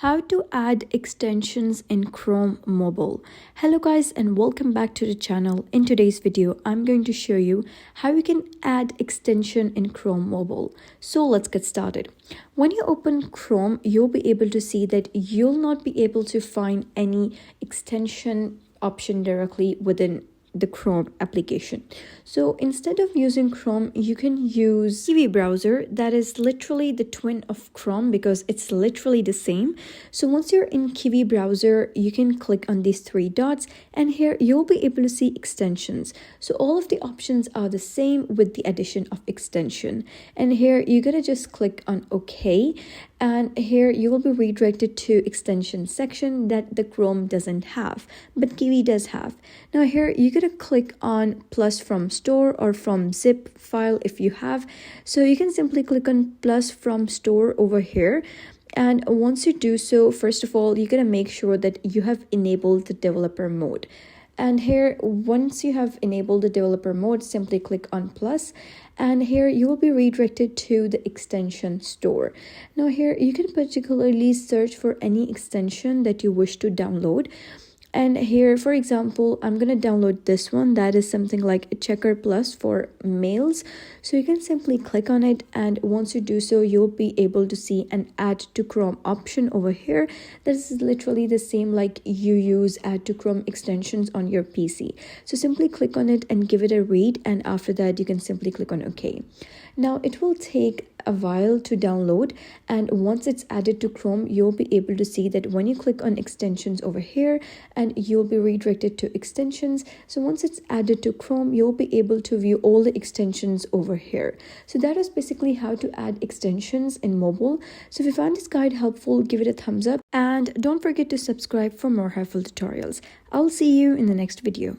How to add extensions in Chrome Mobile. Hello guys and welcome back to the channel. In today's video, I'm going to show you how you can add extension in Chrome Mobile. So let's get started. When you open Chrome, you'll be able to see that you'll not be able to find any extension option directly within the Chrome application. So instead of using Chrome, you can use Kiwi browser. That is literally the twin of Chrome because it's literally the same. So once you're in Kiwi browser, you can click on these three dots and here you'll be able to see extensions. So all of the options are the same with the addition of extension. And here you're gonna just click on OK. And here you will be redirected to extension section that the Chrome doesn't have, but Kiwi does have. Now here you're gonna click on plus from store or from zip file if you have. So you can simply click on plus from store over here. And once you do so, first of all, you're gonna make sure that you have enabled the developer mode. And here, once you have enabled the developer mode, simply click on plus. And here you will be redirected to the extension store. Now here you can particularly search for any extension that you wish to download. And here, for example, I'm going to download this one. That is something like a Checker Plus for mails. So you can simply click on it. And once you do so, you'll be able to see an add to Chrome option over here. This is literally the same like you use add to Chrome extensions on your PC. So simply click on it and give it a read. And after that, you can simply click on OK. Now it will take a while to download, and once it's added to Chrome, you'll be able to see that when you click on extensions over here and you'll be redirected to extensions. So once it's added to Chrome, you'll be able to view all the extensions over here. So that is basically how to add extensions in mobile. So if you found this guide helpful, give it a thumbs up and don't forget to subscribe for more helpful tutorials. I'll see you in the next video.